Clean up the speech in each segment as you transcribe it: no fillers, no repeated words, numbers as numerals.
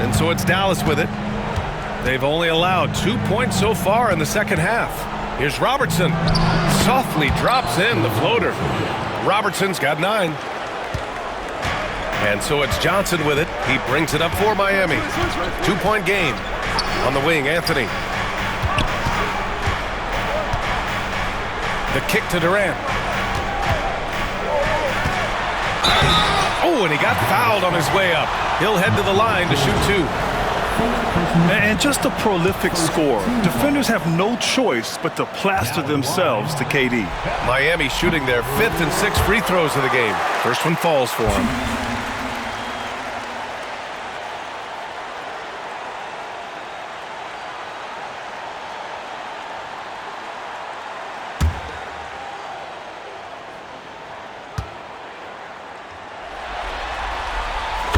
And so it's Dallas with it. They've only allowed 2 points so far in the second half. Here's Robertson. Softly drops in the floater. Robertson's got 9. And so it's Johnson with it. He brings it up for Miami. 2-point game. On the wing, Anthony. The kick to Durant. Oh, and he got fouled on his way up. He'll head to the line to shoot 2. And just a prolific score. Defenders have no choice but to plaster themselves to KD. Miami shooting their 5th and 6th free throws of the game. First one falls for him.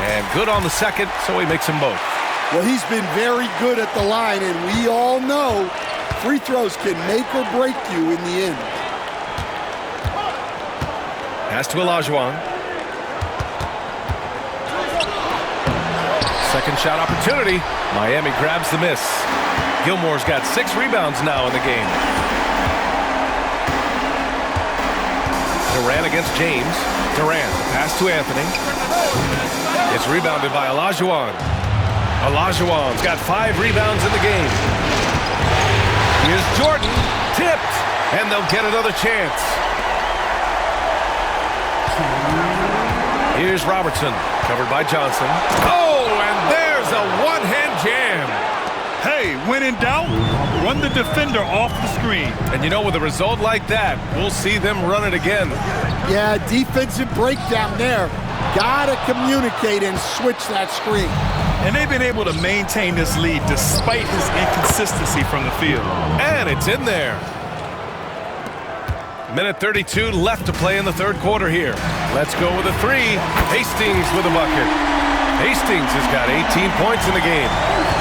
And good on the second, so he makes them both. Well, he's been very good at the line, and we all know free throws can make or break you in the end. Pass to Olajuwon. Second shot opportunity. Miami grabs the miss. Gilmore's got 6 rebounds now in the game. Durant against James. Durant, pass to Anthony. It's rebounded by Olajuwon. Olajuwon's got 5 rebounds in the game. Here's Jordan, tipped, and they'll get another chance. Here's Robertson, covered by Johnson. Oh, and there's a one-hand jam. Hey, when in doubt, run the defender off the screen. And you know, with a result like that, we'll see them run it again. Yeah, defensive breakdown there. Gotta communicate and switch that screen. And they've been able to maintain this lead despite his inconsistency from the field. And it's in there. Minute 32 left to play in the third quarter here. Let's go with a 3. Hastings with a bucket. Hastings has got 18 points in the game.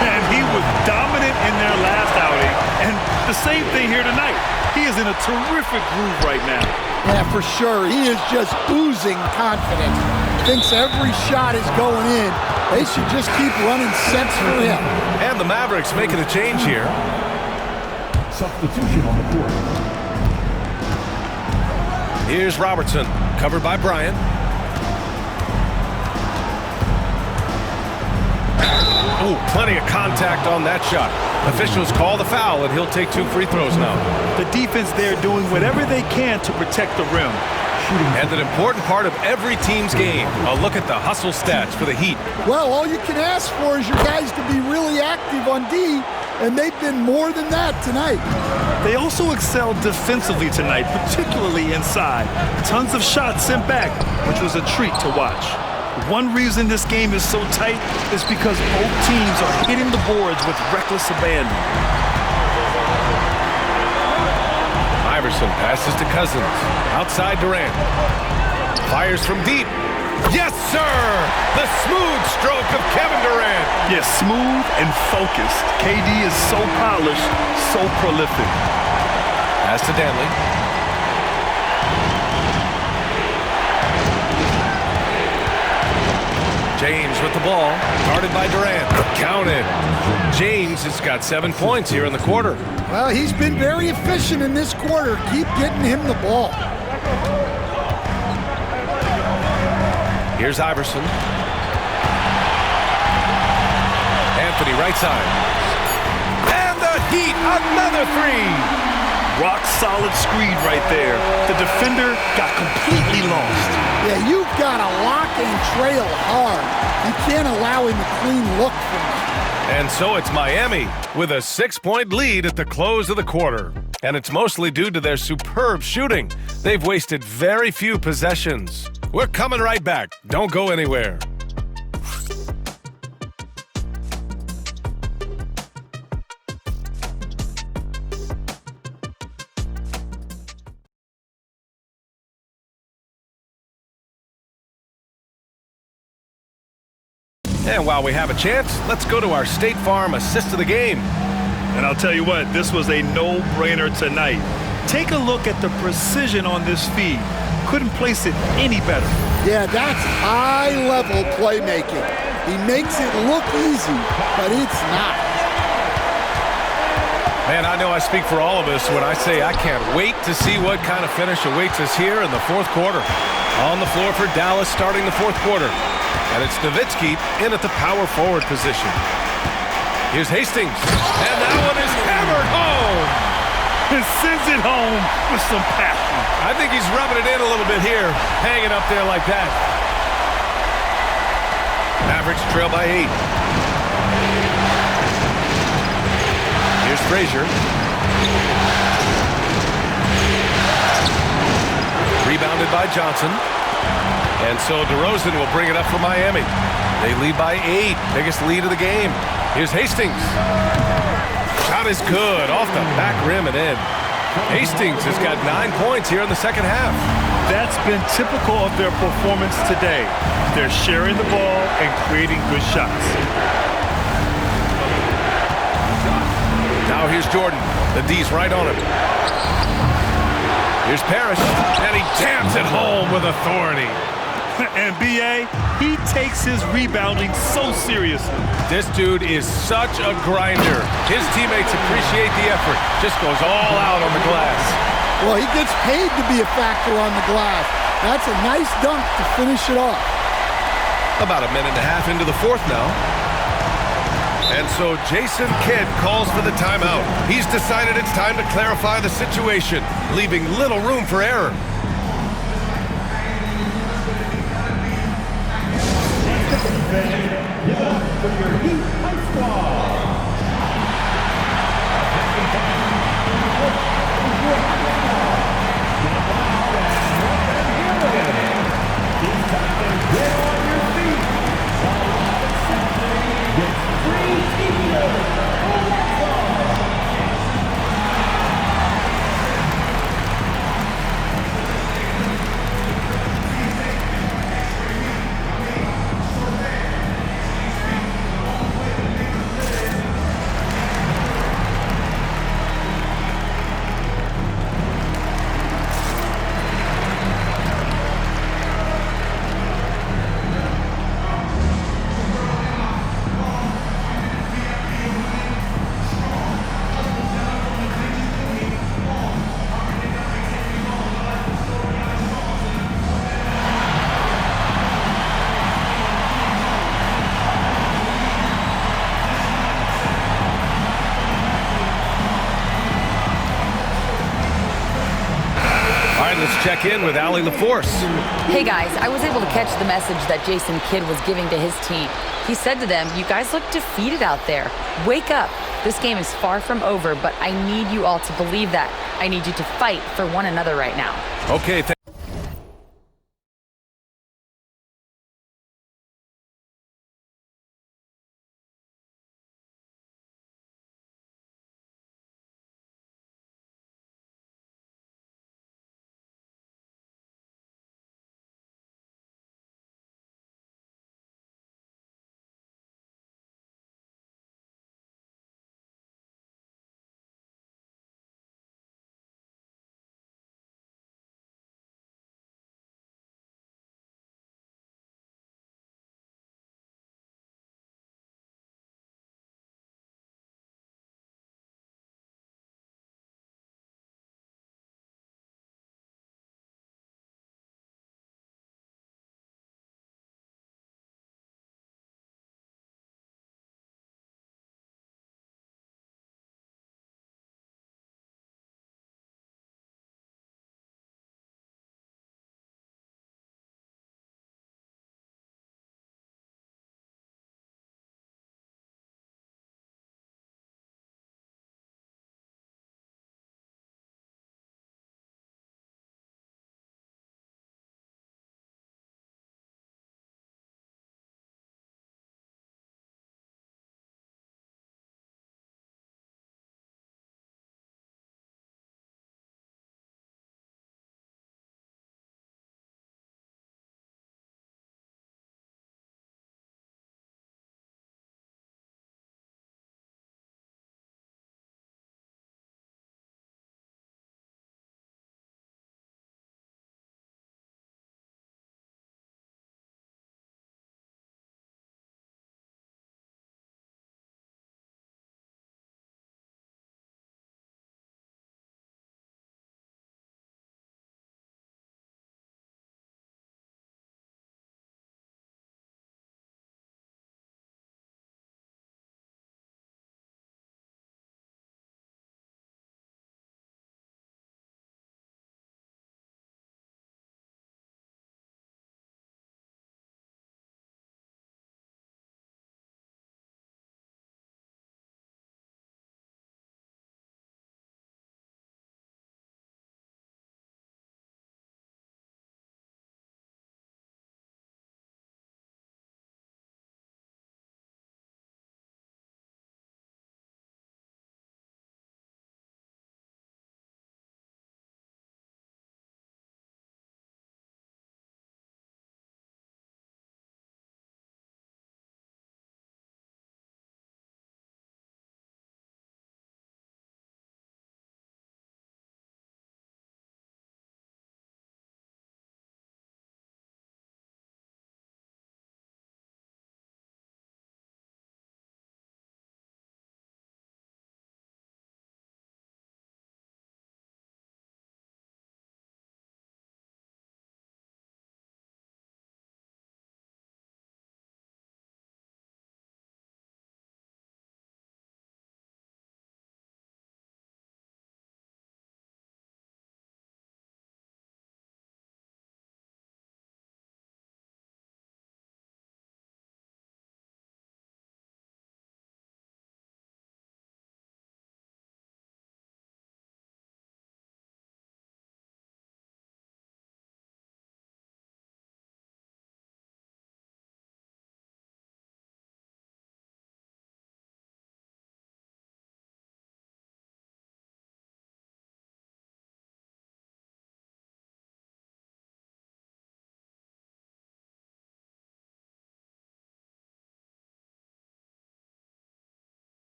And he was dominant in their last outing. And the same thing here tonight. He is in a terrific groove right now. Yeah, for sure. He is just oozing confidence. Thinks every shot is going in. They should just keep running sets for him. And the Mavericks making a change here. Substitution on the court. Here's Robertson, covered by Bryant. Oh, plenty of contact on that shot. Officials call the foul, and he'll take 2 free throws now. The defense there doing whatever they can to protect the rim. And an important part of every team's game. A look at the hustle stats for the Heat. Well, all you can ask for is your guys to be really active on D, and they've been more than that tonight. They also excelled defensively tonight, particularly inside. Tons of shots sent back, which was a treat to watch. One reason this game is so tight is because both teams are hitting the boards with reckless abandon. Iverson passes to Cousins. Outside Durant. Fires from deep. Yes, sir! The smooth stroke of Kevin Durant. Yes, smooth and focused. KD is so polished, so prolific. Pass to Danley. James with the ball. Guarded by Durant. Counted. James has got 7 points here in the quarter. Well, he's been very efficient in this quarter. Keep getting him the ball. Here's Iverson. Anthony right side. And the Heat, another 3. Rock solid screen right there. The defender got completely lost. Yeah, you've got to lock and trail hard. You can't allow him a clean look from that. And so it's Miami with a 6-point lead at the close of the quarter. And it's mostly due to their superb shooting. They've wasted very few possessions. We're coming right back. Don't go anywhere. And while we have a chance, let's go to our State Farm assist of the game. And I'll tell you what, this was a no-brainer tonight. Take a look at the precision on this feed. Couldn't place it any better. Yeah, that's high-level playmaking. He makes it look easy, but it's not. Man, I know I speak for all of us when I say I can't wait to see what kind of finish awaits us here in the fourth quarter. On the floor for Dallas starting the fourth quarter. And it's Nowitzki in at the power forward position. Here's Hastings. And that one is hammered home. And sends it home with some passion. I think he's rubbing it in a little bit here, hanging up there like that. Mavericks trail by 8. Here's Frazier. Rebounded by Johnson. And so DeRozan will bring it up for Miami. They lead by 8. Biggest lead of the game. Here's Hastings. Shot is good. Off the back rim and in. Hastings has got 9 points here in the second half. That's been typical of their performance today. They're sharing the ball and creating good shots. Now here's Jordan. The D's right on him. Here's Parrish. And he jams it home with authority. And B.A., he takes his rebounding so seriously. This dude is such a grinder. His teammates appreciate the effort. Just goes all out on the glass. Well, he gets paid to be a factor on the glass. That's a nice dunk to finish it off. About a minute and a half into the fourth now. And so Jason Kidd calls for the timeout. He's decided it's time to clarify the situation, leaving little room for error. Let's check in with Allie LaForce. Hey guys, I was able to catch the message that Jason Kidd was giving to his team. He said to them, "You guys look defeated out there. Wake up. This game is far from over, but I need you all to believe that. I need you to fight for one another right now." Okay,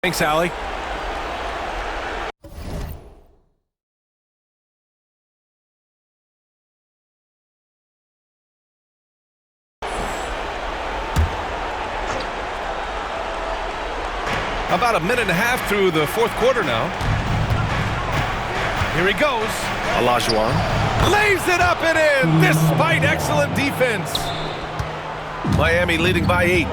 Thanks, Allie. About a minute and a half through the fourth quarter now. Here he goes. Olajuwon lays it up and in despite excellent defense. Miami leading by 8.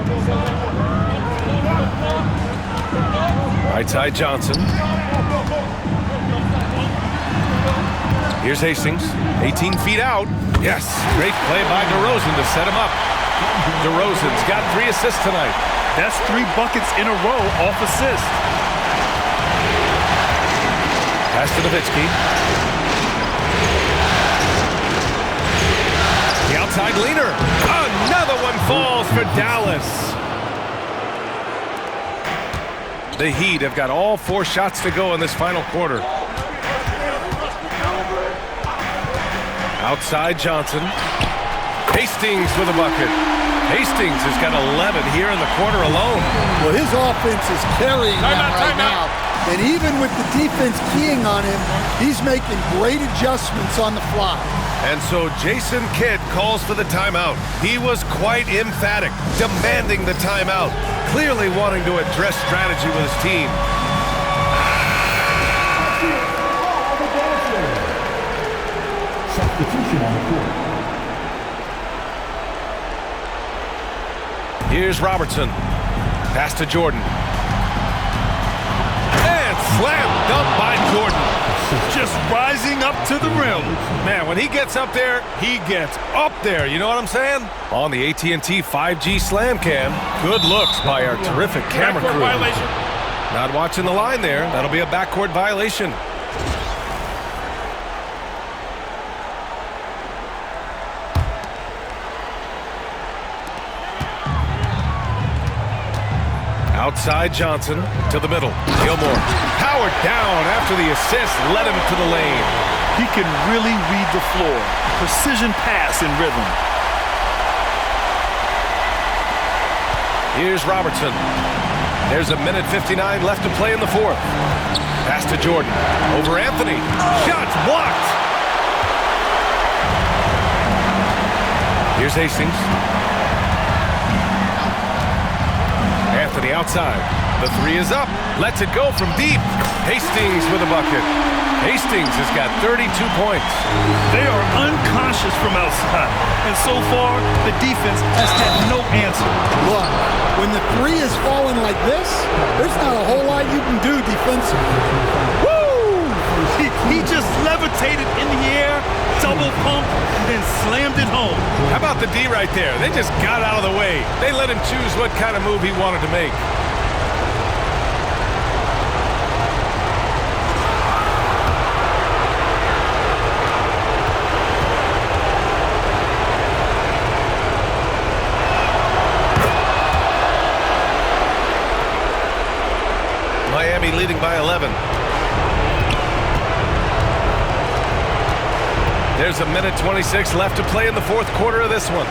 Right side Johnson. Here's Hastings. 18 feet out. Yes, great play by DeRozan to set him up. DeRozan's got 3 assists tonight. That's 3 buckets in a row off assist. Pass to Nowitzki. The outside leaner. Another one falls for Dallas. The Heat have got all 4 shots to go in this final quarter. Outside Johnson. Hastings with a bucket. Hastings has got 11 here in the quarter alone. Well, his offense is carrying them right now. And even with the defense keying on him, he's making great adjustments on the fly. And so Jason Kidd calls for the timeout. He was quite emphatic, demanding the timeout, clearly wanting to address strategy with his team. Substitution on the court. Here's Robertson. Pass to Jordan. And slam dunk by Jordan. Just rising up to the rim. Man, when he gets up there, he gets up there. You know what I'm saying? On the AT&T 5G Slam Cam. Good looks by our terrific camera crew. Violation. Not watching the line there. That'll be a backcourt violation. Outside Johnson to the middle. Gilmore powered down after the assist led him to the lane. He can really read the floor. Precision pass in rhythm. Here's Robertson. There's a minute 59 left to play in the fourth. Pass to Jordan. Over Anthony. Shots blocked. Here's Hastings. Anthony outside. The 3 is up. Lets it go from deep. Hastings with a bucket. Hastings has got 32 points. They are unconscious from outside. And so far, the defense has had no answer. Look, when the 3 is falling like this, there's not a whole lot you can do defensively. Woo! He just levitated in the air, double pump, and then slammed it home. How about the D right there? They just got out of the way. They let him choose what kind of move he wanted to make. Miami leading by 11. There's a minute 26 left to play in the fourth quarter of this one.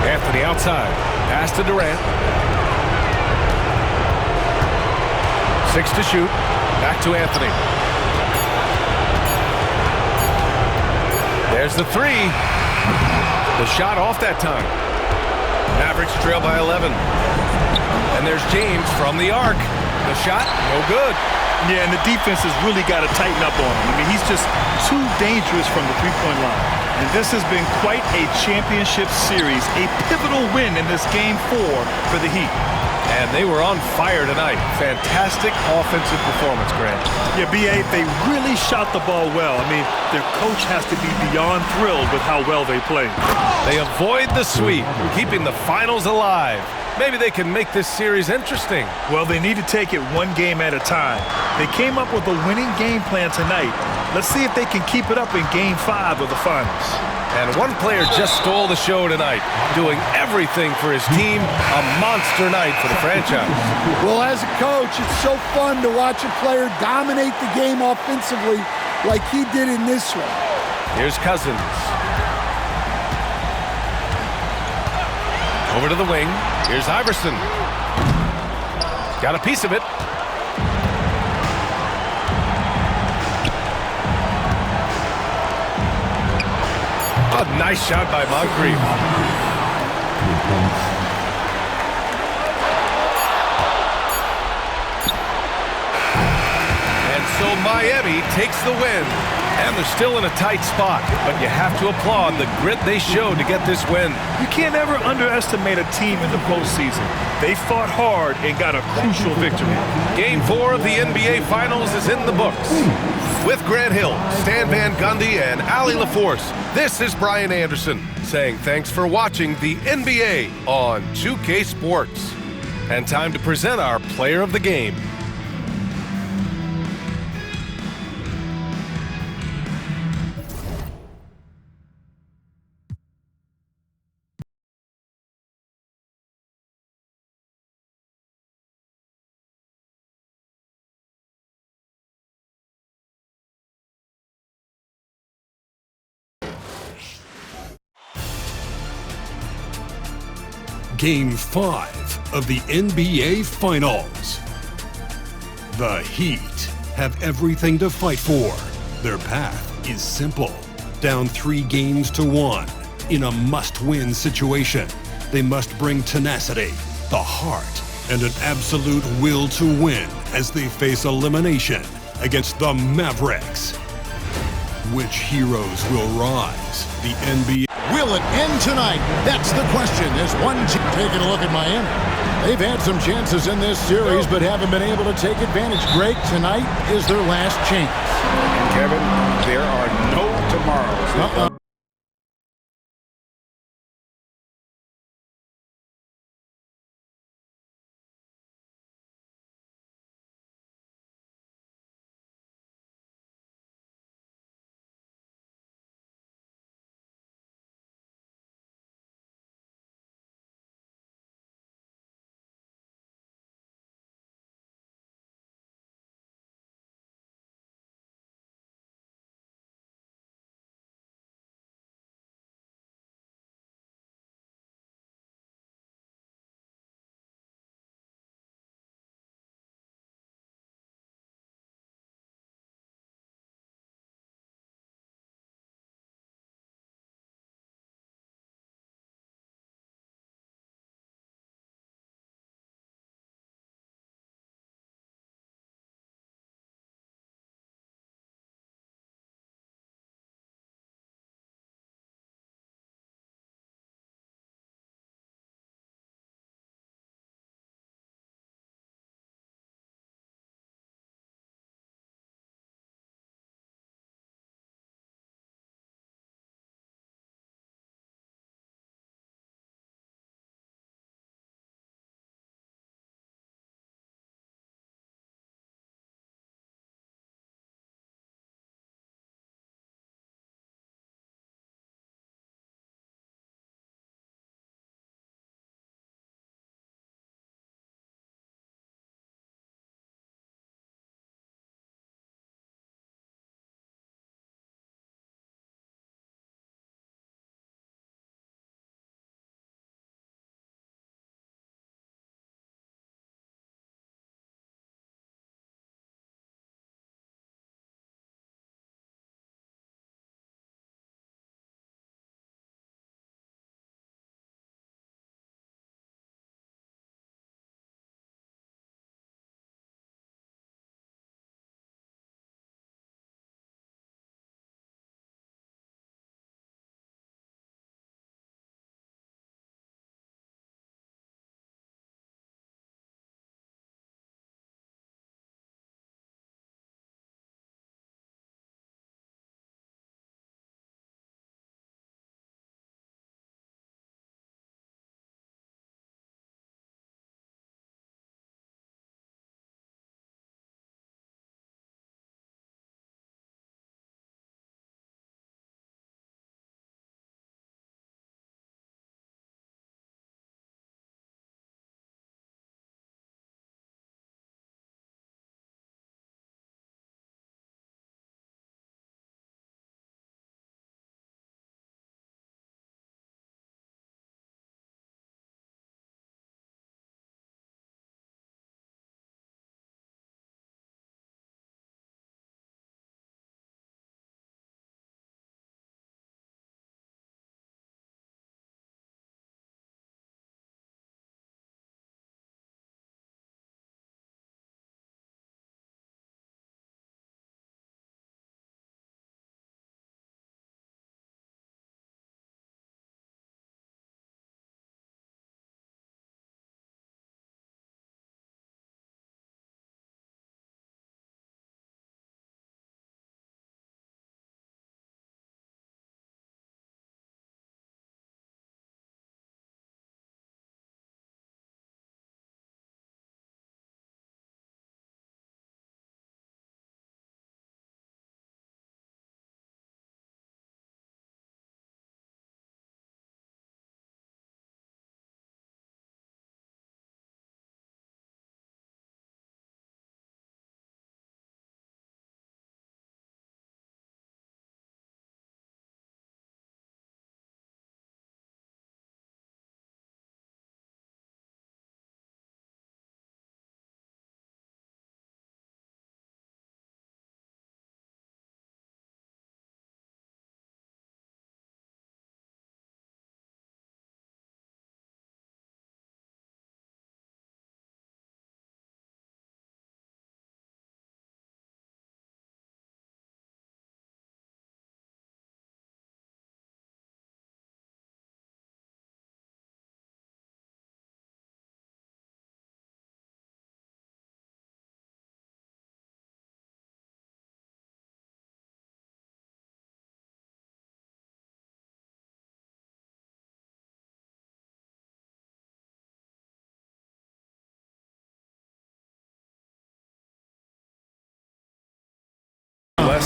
Anthony outside. Pass to Durant. 6 to shoot. Back to Anthony. There's the 3. The shot off that time. Mavericks trail by 11. And there's James from the arc. The shot, no good. Yeah, and the defense has really got to tighten up on him. I mean, he's just too dangerous from the three-point line. And this has been quite a championship series, a pivotal win in this Game 4 for the Heat. And they were on fire tonight. Fantastic offensive performance, Grant. Yeah, B.A., they really shot the ball well. I mean, their coach has to be beyond thrilled with how well they played. They avoid the sweep, keeping the finals alive. Maybe they can make this series interesting. Well, they need to take it one game at a time. They came up with a winning game plan tonight. Let's see if they can keep it up in Game 5 of the finals. And one player just stole the show tonight, doing everything for his team. A monster night for the franchise. Well, as a coach, it's so fun to watch a player dominate the game offensively like he did in this one. Here's Cousins. Over to the wing. Here's Iverson. Got a piece of it. A nice shot by Moncrief. And so Miami takes the win. And they're still in a tight spot, but you have to applaud the grit they showed to get this win. You can't ever underestimate a team in the postseason. They fought hard and got a crucial victory. Game 4 of the NBA Finals is in the books. With Grant Hill, Stan Van Gundy, and Allie LaForce, this is Brian Anderson saying thanks for watching the NBA on 2K Sports. And time to present our player of the game. Game 5 of the NBA Finals. The Heat have everything to fight for. Their path is simple. Down 3-1 in a must-win situation. They must bring tenacity, the heart, and an absolute will to win as they face elimination against the Mavericks. Which heroes will rise? The NBA. Will it end tonight? That's the question. As one team taking a look at Miami. They've had some chances in this series, but haven't been able to take advantage. Greg, tonight is their last chance. Kevin, there are no tomorrows.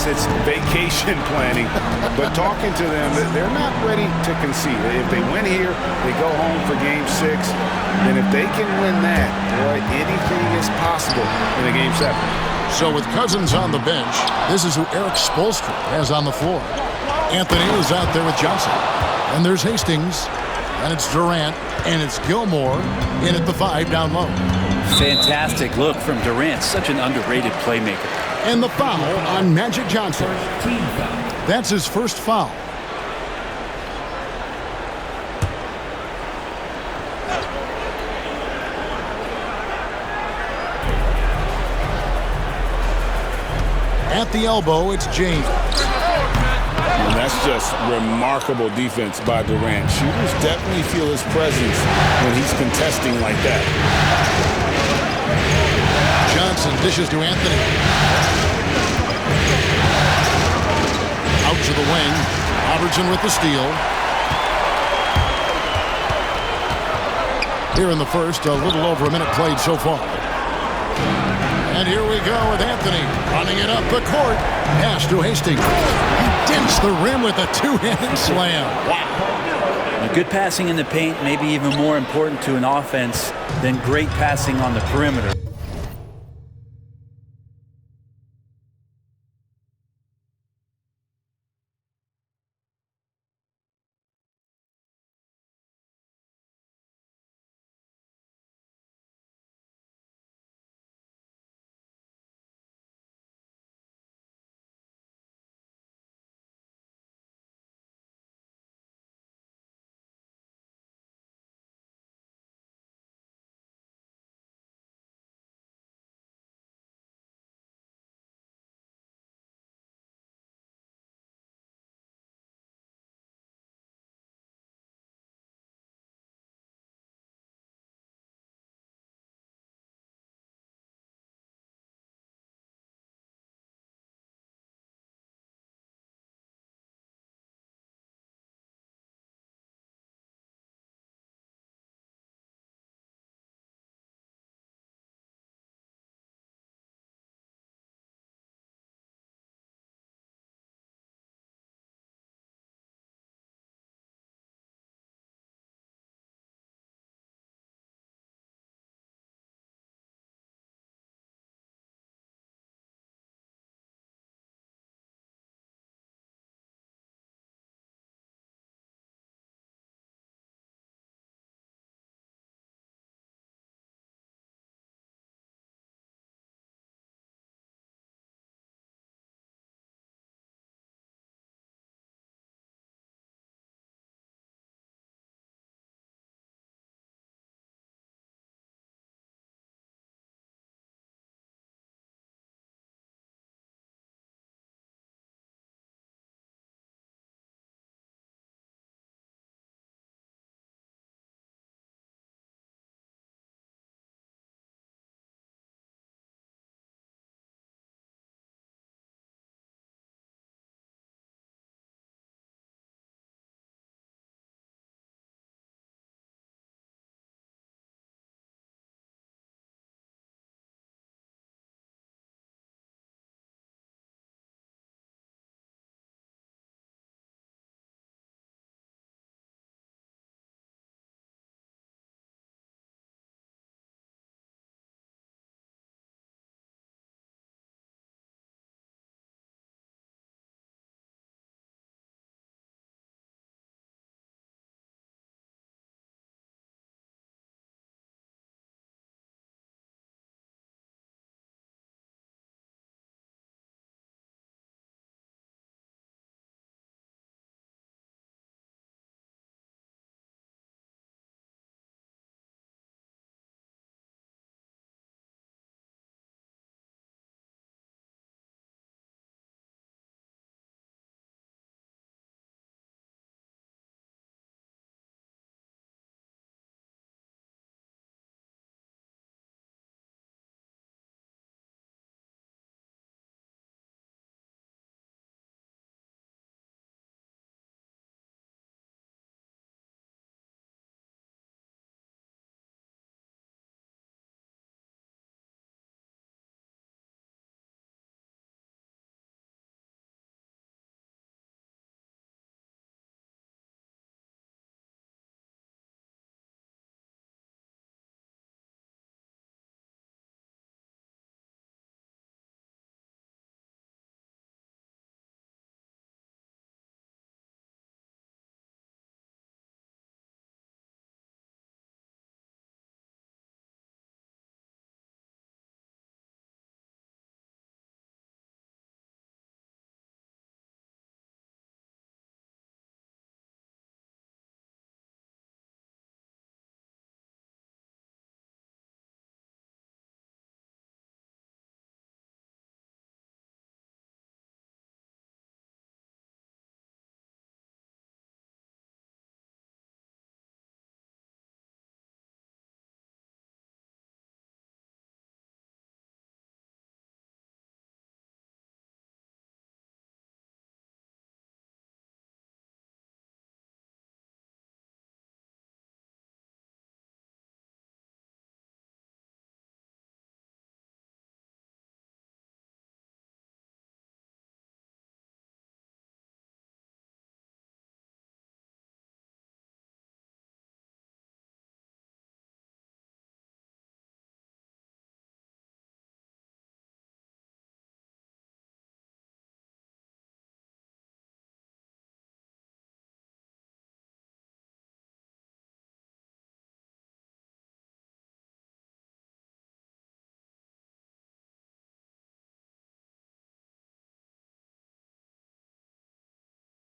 it's vacation planning. But talking to them, they're not ready to concede. If they win here, they go home for Game 6. And if they can win that, boy, anything is possible in a Game 7. So with Cousins on the bench, this is who Eric Spoelstra has on the floor. Anthony is out there with Johnson. And there's Hastings. And it's Durant. And it's Gilmore in at the 5 down low. Fantastic look from Durant. Such an underrated playmaker. And the foul on Magic Johnson. That's his first foul. At the elbow, it's James. And that's just remarkable defense by Durant. Shooters definitely feel his presence when he's contesting like that. Johnson dishes to Anthony. Out to the wing. Robertson with the steal. Here in the first, a little over a minute played so far. And here we go with Anthony running it up the court. Pass to Hastings. He dents the rim with a two-handed slam. Wow. Good passing in the paint may be even more important to an offense than great passing on the perimeter.